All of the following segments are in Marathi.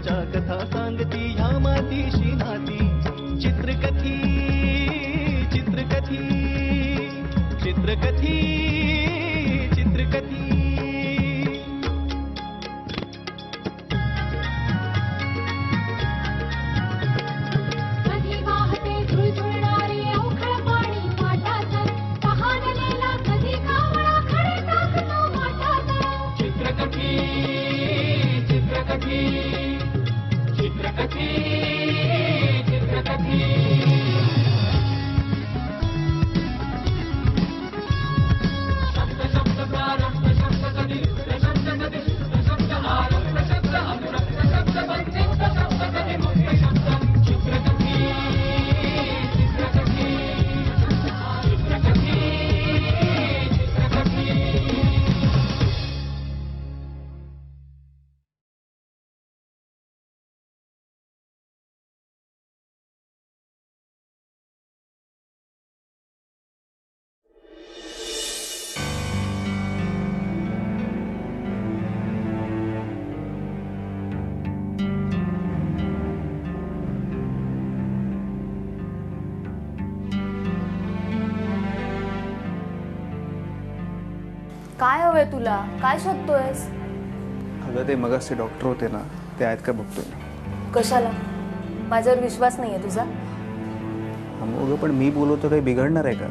जन्माच्या कथा सांगती ह्या मातीशी नाती चित्रकथी चित्रकथी चित्रकथी चित्रकथी काय हवंय तुला? काय शोधतोयस? अगं ते मगाच ते डॉक्टर होते ना, ते आहेत का बघतोय मी. कशाला? माझ्यावर विश्वास नाहीये तुझा? अगं पण मी बोलवतो काही बिघडणार आहे का?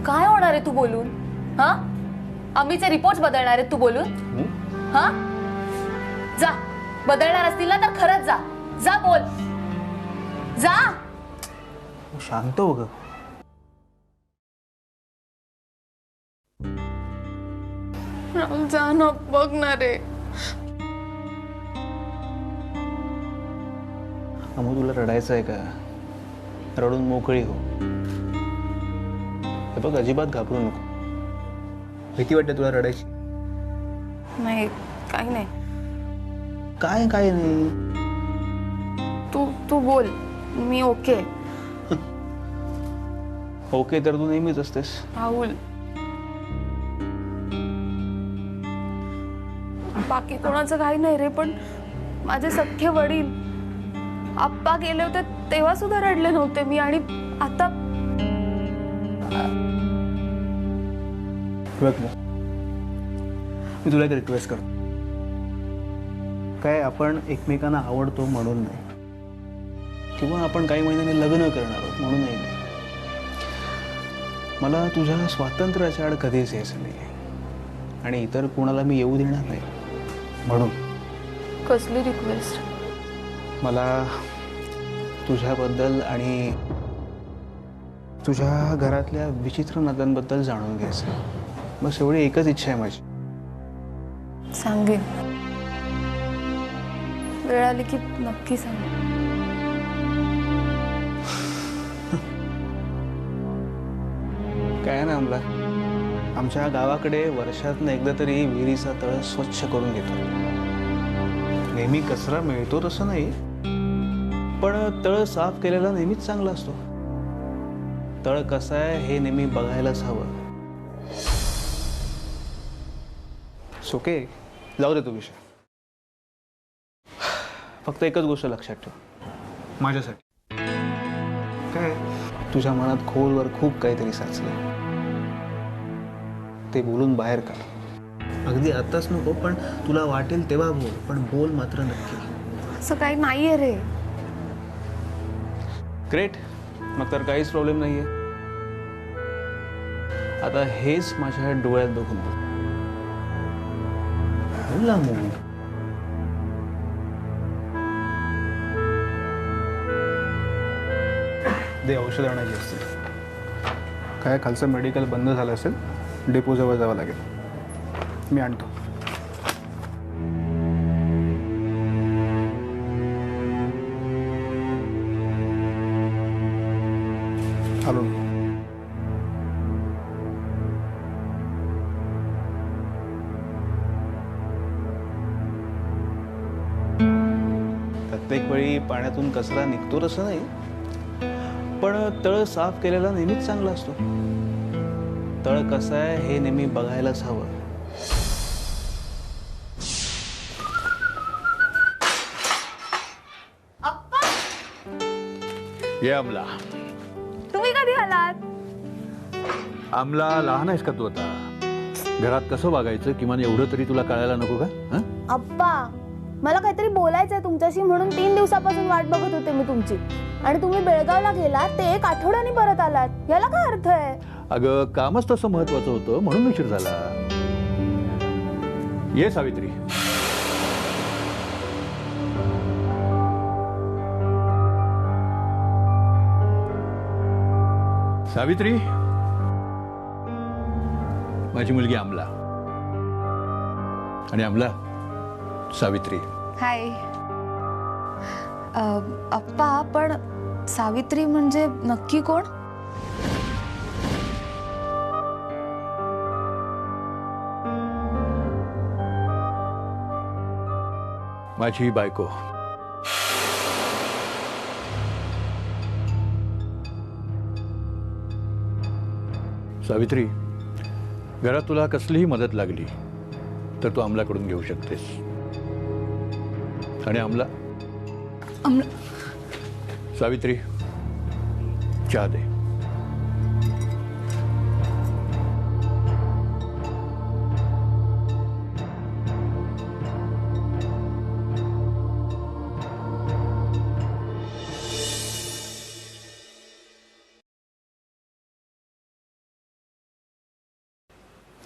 काय होणार आहे तू बोलून? हा, आम्हीचे रिपोर्ट्स बदलणार आहेत तू बोलून? हा, जा. बदलणार असतील ना तर खरंच जा. जा बोल, जा. शांत हो ग. जा ना, बघ ना रे. अमू तुला रडायचं आहे का? रडून मोकळी हो. हे बघ अजिबात घाबरू नको. भीती वाटते तुला रडायची? नाही, काही नाही. काय काय नाही. तू बोल, मी ओके. ओके तर तू नेहमीच असतेस. राहुल, बाकी कोणाचं काही नाही रे, पण माझे सख्खे वडील आप्पा गेले होते तेव्हा सुद्धा रडले नव्हते मी, आणि आता मी तुला एक रिक्वेस्ट करतो. काय आपण एकमेकांना आवडतो म्हणून नाही, किंवा आपण काही महिन्यांनी लग्न करणार आहोत म्हणूनही नाही. मला तुझ्या स्वातंत्र्याच्या आड कधीच यायचं नाही, आणि इतर कोणाला मी येऊ देणार नाही म्हणून. कसली रिक्वेस्ट? मला तुझ्याबद्दल आणि तुझ्या घरातल्या विचित्र नात्यांबद्दल जाणून घ्यायचं. बस एवढी एकच इच्छा आहे माझी. सांगेन, वेळ आली की नक्की सांगेन. काय ना आम्हाला, आमच्या गावाकडे वर्षातनं एकदा तरी विहिरीचा तळ स्वच्छ करून घेतो. नेहमी कचरा मिळतो तसं नाही, पण तळ साफ केलेला नेहमीच चांगला असतो. तळ कसा आहे हे नेहमी बघायलाच हवं. सोके, जाऊ दे तो विषय. फक्त एकच गोष्ट लक्षात ठेव माझ्यासाठी. काय तुझ्या मनात खोलवर खूप काहीतरी साचलंय, ते बोलून बाहेर काढ. अगदी आताच नको, पण तुला वाटेल तेव्हा बोल, पण बोल मात्र नक्की. असं काही नाहीये रे. ग्रेट, मग तर काहीच प्रॉब्लेम नाहीये. आता हेच माझ्या डोळ्यात बघून बोल. बोल ना मग. दे, औषध आणायची असतील. काय खालचं मेडिकल बंद झालं असेल, डेपोजवळ जावं लागेल. मी आणतो. आलो. प्रत्येक वेळी पाण्यातून कचरा निघतो तसं नाही, पण तळ साफ केलेला नेहमीच चांगला असतो. तळ कसा आहे हे नेहमी बघायलाच हवं. ये अमला. तुम्ही कधी आलात? अमला, लहान आहेस का तू आता? घरात कसं वागायचं किमान एवढं तरी तुला कळायला नको का? हं? अप्पा, मला काहीतरी बोलायचंय तुमच्याशी म्हणून 3 दिवसापासून वाट बघत होते मी तुमची. आणि तुम्ही बेळगावला गेलात ते 1 आठवड्याने परत आलात. याला काय अर्थ आहे? अगं, कामच तसं महत्वाचं होतं म्हणून उशीर झाला. ये सावित्री. सावित्री, माझी मुलगी अमला. आणि अमला, सावित्री. हाय. अप्पा, पण सावित्री म्हणजे नक्की कोण? माझी बायको. सावित्री, घरात तुला कसलीही मदत लागली तर तू अमलाकडून घेऊ शकतेस. आणि अमला, सावित्री, चहा दे.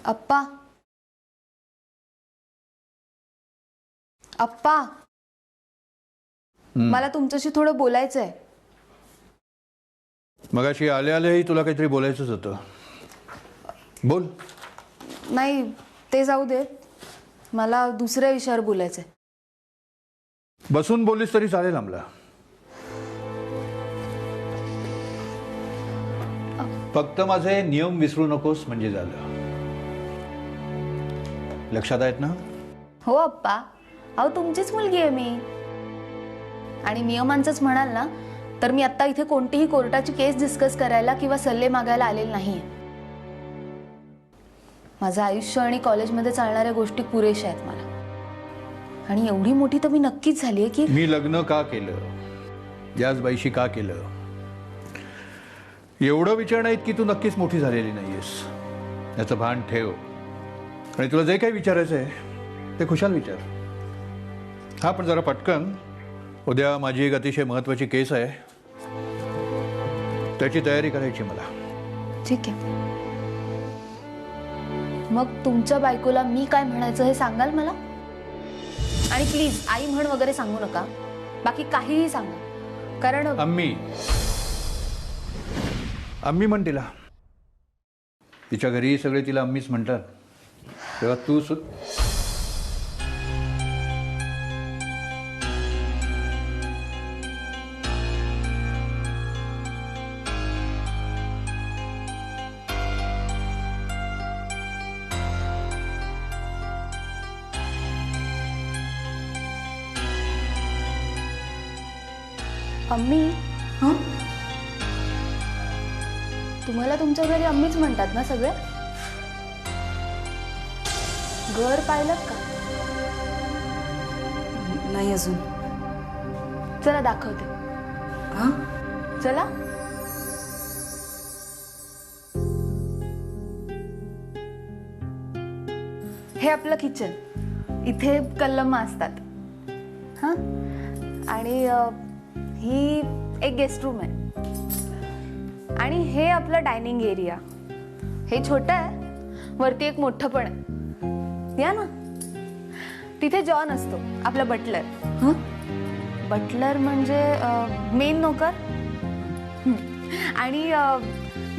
अप्पा, अप्पा, मला तुमच्याशी थोडं बोलायचंय. मगाशी आले आलेही तुला काहीतरी बोलायचंच होतं. बोल. नाही, ते जाऊ दे. मला दुसऱ्या विषयावर बोलायचंय. बसून बोललीस तरी चालेल अमला. फक्त माझे नियम विसरू नकोस म्हणजे झालं. लक्षात आहेत ना? हो अप्पा. अहो, तुमचीच मुलगी आहे मी. आणि नियमांचंच म्हणाल ना तर मी आता इथे कोणतीही कोर्टाची केस डिस्कस करायला किंवा सल्ले मागायला आलेले नाहीये. माझं आयुष्य आणि कॉलेजमध्ये चालणाऱ्या गोष्टी पुरेशा आहेत मला. आणि एवढी मोठी तर मी नक्कीच झालीये की मी लग्न का केलं, याच बाईशी का केलं, एवढं विचारणं इतकी तू नक्कीच मोठी झालेली नाहीयेस. याचं भान ठेव. आणि तुला जे काही विचारायचं आहे ते खुशाल विचार. हा, पण जरा पटकन. उद्या माझी एक अतिशय महत्वाची केस आहे, त्याची तयारी करायची मला. ठीक आहे. मग तुमच्या बायकोला मी काय म्हणायचं हे सांगाल मला? आणि प्लीज आई म्हण वगैरे सांगू नका. बाकी काहीही सांगा. कारण अम्मी, अम्मी म्हण तिला. तिच्या घरी सगळे तिला अम्मीच म्हणतात. तेव्हा तू अम्मी. तुम्हाला तुमच्या घरी अम्मीच म्हणतात ना सगळे? घर पाहिलं का? नाही अजून. चला दाखवते. चला. हे आपलं किचन. इथे कलम असतात. हा, आणि ही एक गेस्ट रूम आहे. आणि हे आपलं डायनिंग एरिया. हे छोटं आहे, वरती एक मोठं पण आहे. या ना. तिथे जॉन असतो, आपला बटलर. बटलर म्हणजे मेन नोकर. आणि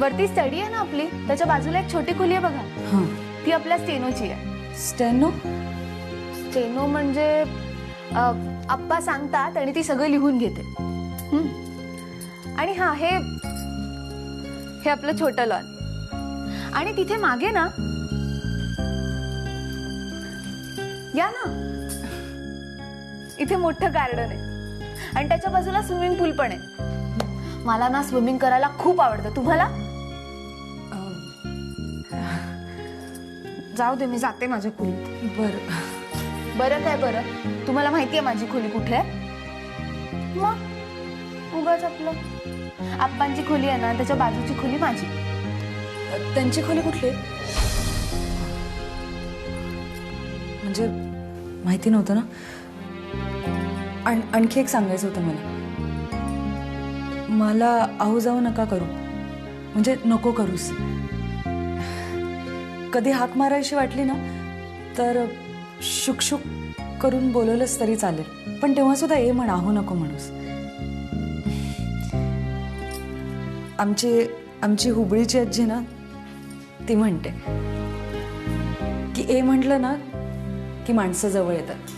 वरती स्टडी आहे ना आपली, त्याच्या बाजूला एक छोटी खोली आहे बघा. ती आपल्या स्टेनोची आहे. स्टेनो? स्टेनो म्हणजे आप्पा सांगतात आणि ती सगळं लिहून घेते. आणि हा, हे आपलं छोटं लॉन. आणि तिथे मागे ना, या ना, इथे मोठं गार्डन आहे. आणि त्याच्या बाजूला स्विमिंग पूल पण आहे. मला ना स्विमिंग करायला खूप आवडतं. तुम्हाला? जाऊ दे, मी जाते माझ्या खोलीत. बरं. बरं काय बरं? तुम्हाला माहिती आहे माझी खोली कुठे आहे? मग उगाच आपलं. आप्पांची खोली आहे ना, त्याच्या बाजूची खोली माझी. त्यांची खोली कुठली? म्हणजे माहिती नव्हतं ना. आणखी एक सांगायचं होतं मला आऊ जाऊ नका करू, म्हणजे नको करूस. कधी हाक मारायची वाटली ना तर शुकशुक करून बोलवलंच तरी चालेल, पण तेव्हा सुद्धा ए म्हण, आहो नको म्हणूस. आमची हुबळीची आजी ना, ती म्हणते की ए म्हटलं ना की माणसं जवळ येतात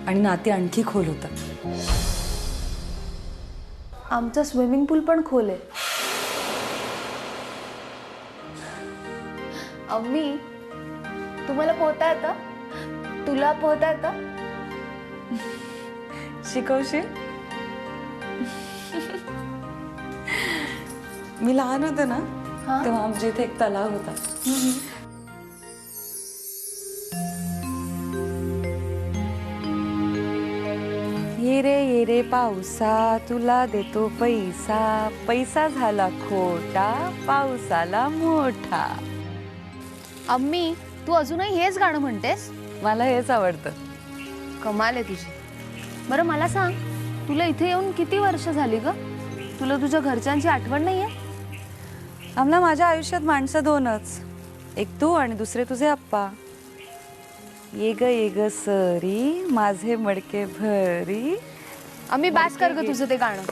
आणि नाती आणखी खोल होतात. आमचं स्विमिंग पूल पण खोल आहे. अम्मी, तुम्हाला पोहता येतं? तुला पोहता येतं? शिकवशील? मी लहान होते ना तेव्हा आमच्या इथे एक तलाव होता. ये रे पावसा तुला देतो पैसा, पैसा झाला खोटा पावसाला मोठा. अम्मी, तू अजूनही हेच गाणं म्हणतेस? मला हेच आवडतं. कमाल आहे तुझी. बरं मला सांग, तुला इथे येऊन किती वर्ष झाली ग? तुला तुझ्या घरच्यांची आठवण नाहीये? आम्हाला माझ्या आयुष्यात माणसं दोनच, एक तू आणि दुसरे तुझे आप्पा. ये ग सरी माझे मडके भरी. आम्ही बास कर ग तुझं ते गाणं,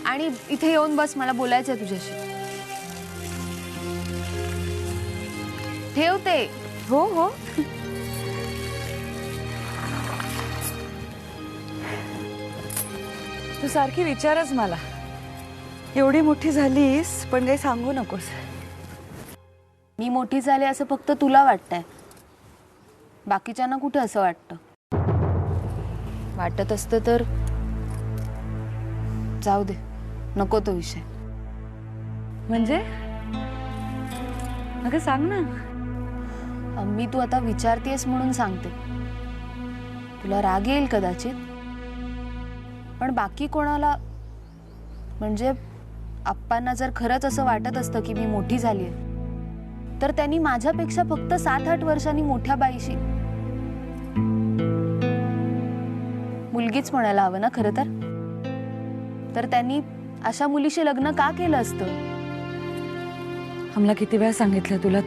आणि इथे येऊन बस, मला बोलायचं आहे तुझ्याशी. ठेवते. हो हो. तू सारखी विचारच मला, एवढी मोठी झालीस पण काही सांगू नकोस. मी मोठी झाले असं फक्त तुला वाटतंय, बाकीच्यांना कुठे असं वाटतं? वाटत असतं तर जाऊ दे, नको तो विषय. म्हणजे अगं सांग ना. अम्मी, तू आता विचारतेस म्हणून सांगते. तुला राग येईल कदाचित, पण बाकी कोणाला, म्हणजे आप्पांना जर खरंच असं वाटत असतं की मी मोठी झालीय, तर त्यांनी माझ्यापेक्षा फक्त 7-8 वर्षांनी मोठ्या बाईशी, मुलगीच म्हणायला हवं ना खरं तर त्यांनी अशा मुलीशी लग्न का केलं असतं? आम्हाला किती वेळा सांगितलं तुला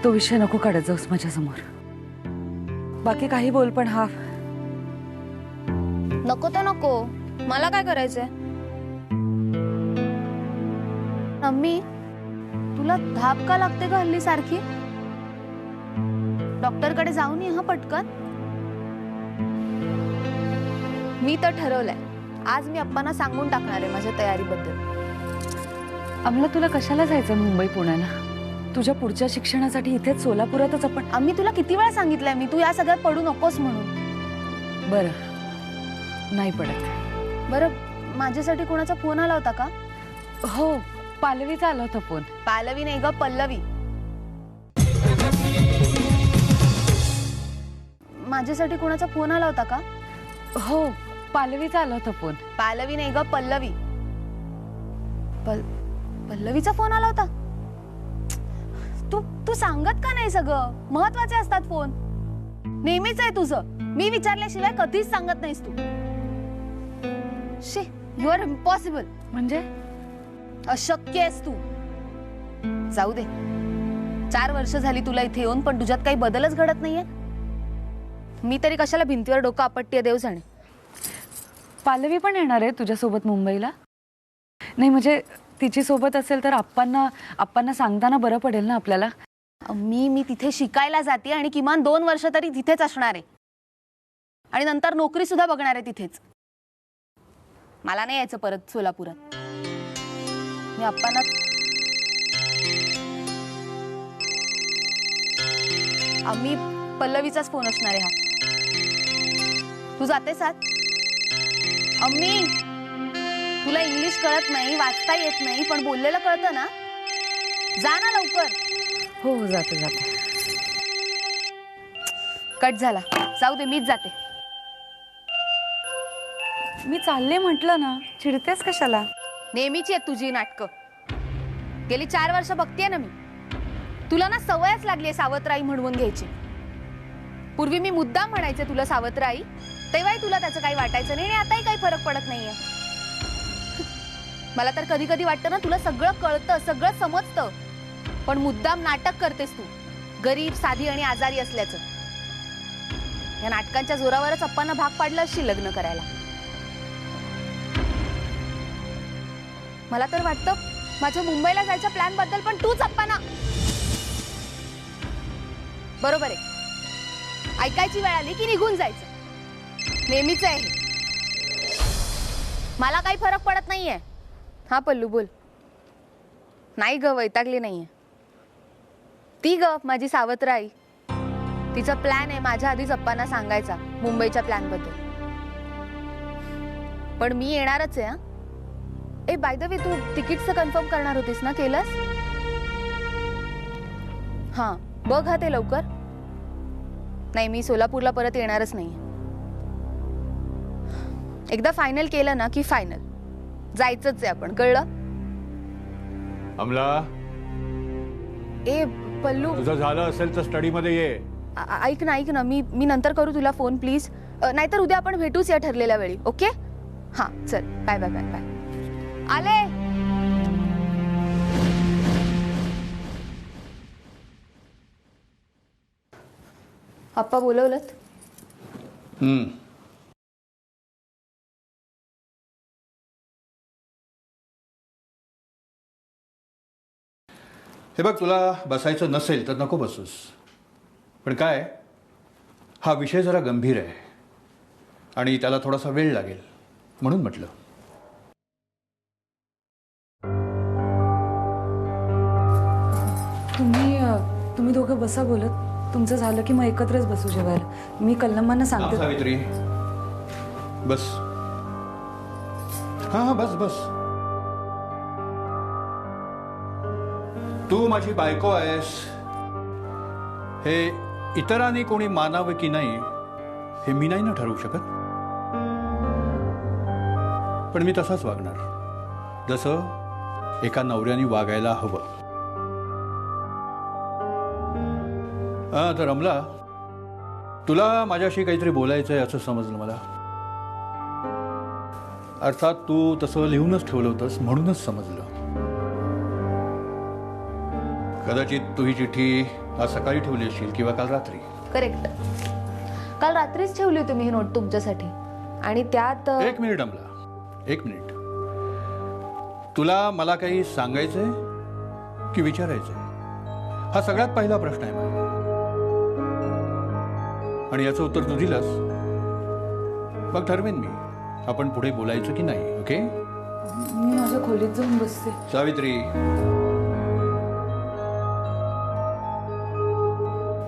तो विषय नको काढत जाऊस माझ्या समोर. बाकी काही बोल, पण हा नको तर नको, मला काय करायचंय? अम्मी, तुला धाप का लागते का हल्ली सारखी? डॉक्टरकडे जाऊन ये हा पटकन. मी तर ठरवलंय, आज मी अप्पांना सांगून टाकणार आहे माझ्या तयारीबद्दल. आम्हाला तुला कशाला जायचं मुंबई पुण्याला? तुझ्या पुढच्या शिक्षणासाठी इथेच सोलापुरातच आपण. आम्ही तुला किती वेळा सांगितलंय मी, तू या सगळ्यात पडू नकोस म्हणून. बरं, नाही पडत. बरं, माझ्यासाठी कोणाचा फोन आला होता का? हो, पालवीचा आला होता फोन. पालवी नाही ग, पल्लवी. माझ्यासाठी कोणाचा फोन आला होता का? हो, पालवीचा आला होता फोन. पालवी नाही ग, पल्लवी. पल्लवीचा फोन आला होता? तू सांगत का नाही? सगळं महत्वाचे असतात फोन. नेहमीच आहे तुझं, मी विचारल्याशिवाय कधीच सांगत नाहीस तू. शी, यू आर इम्पॉसिबल. म्हणजे अशक्य आहेस तू. जाऊ दे, 4 वर्ष झाली तुला इथे येऊन, पण तुझ्यात काही बदलच घडत नाहीये. मी तरी कशाला भिंतीवर डोकं आपटते देव जाणे. पालवी पण येणार आहे तुझ्यासोबत मुंबईला? नाही म्हणजे तिची सोबत असेल तर आप्पांना सांगताना बरं पडेल ना आपल्याला. मी तिथे शिकायला जाते आणि किमान 2 वर्ष तरी तिथेच असणार आहे, आणि नंतर नोकरी सुद्धा बघणार आहे तिथेच. मला नाही यायचं परत सोलापुरात. मी अप्पांना आम्ही पल्लवीचाच फोन असणार आहे हा. तू जातेस आत? अम्मी, तुला इंग्लिश कळत नाही, वाचता येत नाही, पण बोललेलं कळतं ना? जा ना लवकर. हो हो, जाते जाते. कट झाला, जाऊ दे, मीच जाते. मी चालले म्हटलं ना, चिडतेस कशाला? नेहमीची आहेत तुझी नाटकं. गेली 4 वर्ष बघतेय ना मी. तुला ना सवयच लागली आहे सावत्राई म्हणून घ्यायची. पूर्वी मी मुद्दाम म्हणायचे तुला सावत्राई, तेव्हाही तुला त्याचं काही वाटायचं नाही आणि आताही काही फरक पडत नाहीये. मला तर कधी कधी वाटतं ना तुला सगळं कळतं, सगळं समजतं, पण मुद्दाम नाटक करतेस तू, गरीब, साधी आणि आजारी असल्याचं. या नाटकांच्या जोरावरच अप्पांना भाग पाडलं असशी लग्न करायला. मला तर वाटतं माझ्या मुंबईला जायच्या प्लॅन बद्दल पण तूच अप्पांना. बरोबर आहे, ऐकायची वेळ आली की निघून जायचं, नेहमीच आहे हे. मला काही फरक पडत नाहीये. हा पल्लू बोल. नाही ग, वैतागली नाहीये ती ग माझी सावत्राई. तिचा प्लॅन आहे माझ्या आधीच अप्पांना सांगायचा मुंबईच्या प्लॅन बद्दल. पण मी येणारच आहे. ए बाय द वे, तू तिकीटचं कन्फर्म करणार होतीस ना, केलंस? हा बघ हा ते लवकर. नाही, मी सोलापूरला परत येणारच नाही. एकदा फायनल केलं ना की फायनल, जायचंच आहे आपण, कळलं? अमला, ए पल्लू, तुझं झालं असेल तर स्टडीमध्ये ये. ऐक ना, मी नंतर करू तुला फोन प्लीज. नाहीतर उद्या आपण भेटूच या ठरलेल्या वेळी. ओके? हा चल, बाय बाय बाय बाय. आले. अप्पा बोलवलत? हे बघ, तुला बसायचं नसेल तर नको बसूस, पण काय, हा विषय जरा गंभीर आहे आणि त्याला थोडासा वेळ लागेल म्हणून म्हटलं. तुम्ही दोघं बसा बोलत. तुमचं झालं की मग एकत्रच बसू जेवायला. मी कल्लम्मांना सांगते. सावित्री, बस. हा बस बस. तू माझी बायको आहेस हे इतरांनी कोणी मानावं की नाही हे मी नाही ना ठरवू शकत. पण मी तसाच वागणार जसं एका नवऱ्याने वागायला हवं. तर अमला, तुला माझ्याशी काहीतरी बोलायचं आहे असं समजलं मला. अर्थात तू तसं लिहूनच ठेवलं होतंस म्हणूनच समजलं. कदाचित तू ही चिठ्ठी आज सकाळी ठेवली असेल किंवा काल रात्री. करेक्ट, काल रात्रीच ठेवली होती मी ही नोट तुमच्यासाठी. आणि त्यात एक मिनिट अमला, एक मिनिट. तुला मला काही सांगायचंय की विचारायचंय? हा सगळ्यात पहिला प्रश्न आहे माझा, आणि याचं उत्तर तू दिलंस मग ठरवेन मी आपण पुढे बोलायचं की नाही. ओके? मी माझ्या खोलीत जाऊन बसते. सावित्री,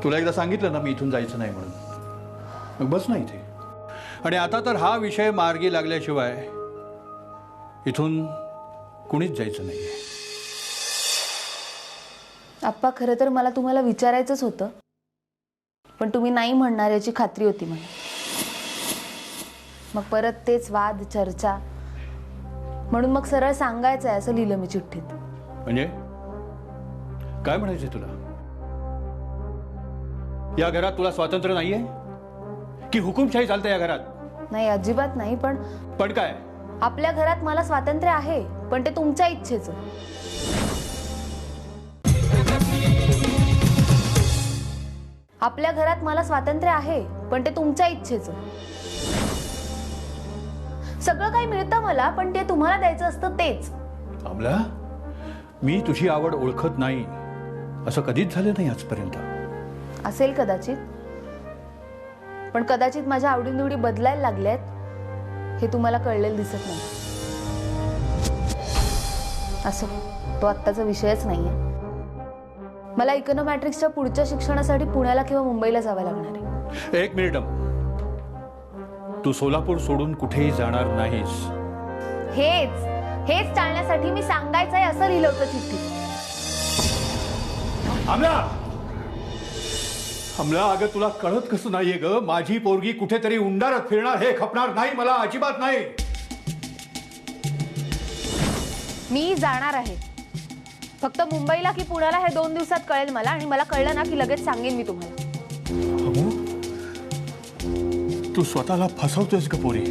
तुला एकदा सांगितलं ना मी इथून जायचं नाही म्हणून, मग बस ना इथे. आणि आता तर हा विषय मार्गी लागल्याशिवाय इथून कुणीच जायचं नाहीये. अप्पा, खरं तर मला तुम्हाला विचारायचंच होतं, पण तुम्ही नाही म्हणणार याची खात्री होती मला. मग परत तेच वाद, चर्चा, म्हणून मग सरळ सांगायचं आहे असं लिहिलं मी चिठ्ठीत. म्हणजे काय म्हणायचंय तुला? या घरात तुला स्वातंत्र्य नाहीये की हुकुमशाही चालते या घरात? नाही, अजिबात नाही. पण काय? आपल्या घरात मला स्वातंत्र्य आहे, पण ते तुमच्या इच्छेचं. आपल्या घरात मला स्वातंत्र्य आहे, पण ते तुमच्या इच्छेचं. सगळं काही मिळतं मला, पण ते तुम्हाला द्यायचं असतं तेच. अमला, मी तुझी आवड ओळखत नाही असं कधीच झालं नाही आजपर्यंत. असेल कदाचित, पण कदाचित माझ्या आवडीनिवडी बदलायला लागल्यात हे तुम्हाला कळलेलं दिसत नाही. असं तो आत्ताचा विषयच नाहीये. मला इकॉनॉमॅट्रिक्सच्या पुढच्या शिक्षणासाठी पुण्याला किंवा मुंबईला जावं लागणार आहे. एक मिनिट, तू सोलापूर सोडून कुठेही जाणार नाहीस. हेच टाळण्यासाठी मी सांगायचंय असं लिहिलं होतं चिठ्ठीत. अमला, अमला, अगं तुला कळत कसं नाहीये ग? माझी पोरगी कुठेतरी उंडारत फिरणार हे खपणार नाही मला, अजिबात नाही. मी जाणार आहे. फक्त मुंबईला की पुण्याला हे 2 दिवसात कळेल मला, आणि मला कळलं ना की लगेच सांगेन मी तुम्हाला. अमू, तू स्वतःला फसवतोयस का पोरी?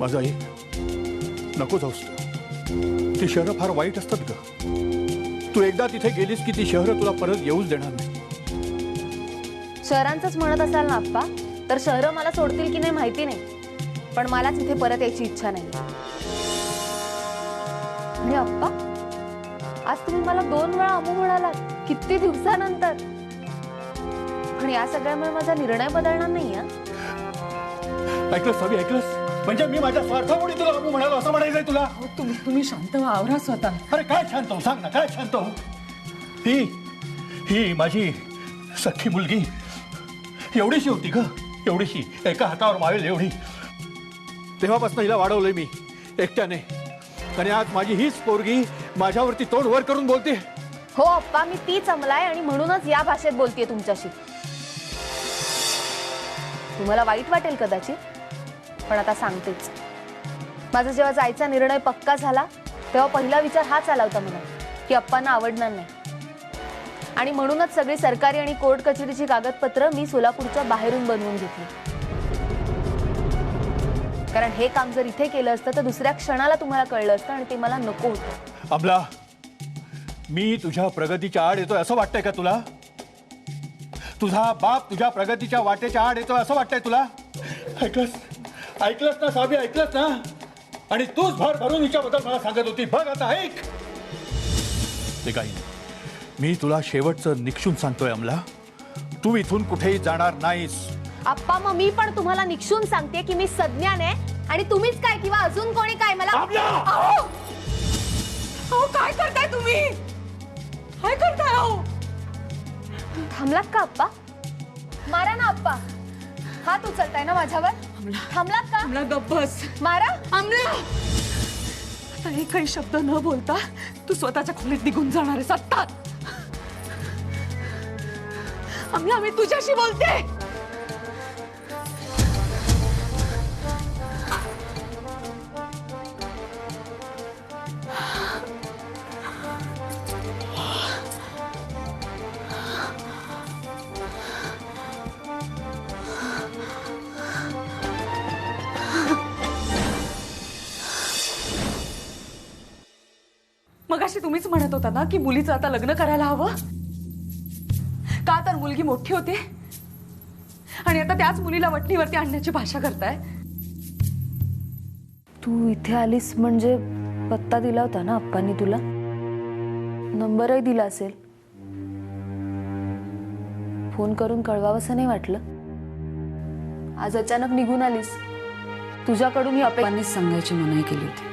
माझा आई, नको जाऊस तू. ती शहरं फार वाईट असतात ग. तू एकदा तिथे गेलीस की ती शहरं तुला परत येऊच देणार नाही. शहरांचंच म्हणत असाल ना आप्पा, तर शहरं मला सोडतील की नाही माहिती नाही, पण मलाच इथे परत यायची इच्छा नाही. आणि आप्पा, आज तुम्ही मला 2 वेळा अमू म्हणालात, किती दिवसानंतर. पण या सगळ्यामुळे माझा निर्णय बदलणार नाही. ऐकलंस सभी, ऐकलंस? म्हणजे मी माझ्या स्वार्थामुळे तुला अमू म्हणालो असं म्हणायचंय तुला? तुम्ही शांत व्हा, आवरा स्वतः. अरे काय शांत हो, सांग ना, काय शांत हो? ही माझी सख्खी मुलगी एवढीशी होती ग, एवढीशी, एका हातावर मावेल एवढी. तेव्हापासून हिला वाढवलंय मी एकट्याने, आणि आज माझी हीच पोरगी माझ्यावरती तोंड वर करून बोलते. हो अप्पा, मी तीच अमलाय, आणि म्हणूनच या भाषेत बोलतेय तुमच्याशी. तुम्हाला वाईट वाटेल कदाचित, पण आता सांगतेच. माझा जेव्हा जायचा निर्णय पक्का झाला तेव्हा पहिला विचार हाच आला होता मला की अप्पांना आवडणार नाही, आणि म्हणूनच सगळी सरकारी आणि कोर्ट कचेरीची कागदपत्र मी सोलापूरच्या बाहेरून बनवून घेतली. कारण हे काम जर इथे केलं असतं तर दुसऱ्या क्षणाला तुम्हाला कळलं असतं, आणि ते मला नको होतं. अमला, मी तुझ्या प्रगतीच्या आड येतोय असं वाटतंय का तुला? तुझा बाप तुझ्या प्रगतीच्या वाटेच्या आड येतोय असं वाटतंय तुला? ऐकलंस ना साबी, ऐकलंस ना? आणि तूच भर भरून हिच्याबद्दल मला सांगत होती. बघ आता ऐक, ते काही नाही. मी तुला शेवटचं निक्षून सांगतोय अमला, तू इथून कुठेही जाणार नाहीस. अप्पा, मग मी पण तुम्हाला निक्षून सांगते की मी सज्ञान आहे, आणि तुम्हीच काय किंवा अजून कोणी काय मला. अहो, काय करताय तुम्ही? काय करताय? अहो, थांबलात का अप्पा? मारा ना अप्पा. हात उचलताय ना माझ्यावर? थांबलात का? अमला गप्प बस. मारा. अमला, आता एकही शब्द न बोलता तू स्वतःच्या खोलीत निघून जाणार आहेस आत्ता. अमला, मी तुझ्याशी बोलते. मगाशी तुम्हीच म्हणत होता ना की मुलीचं आता लग्न करायला हवं, का तर मुलगी मोठी होते, आणि आता त्याच मुलीला वटणीवरती आणण्याची भाषा करताय. तू इथे आलीस म्हणजे पत्ता दिला होता ना अप्पांनी तुला? नंबरही दिला असेल. फोन करून कळवावंसं नाही वाटलं? आज अचानक निघून आलीस. तुझ्याकडून ही अपेक्षा सांगायची मनाई केली होती.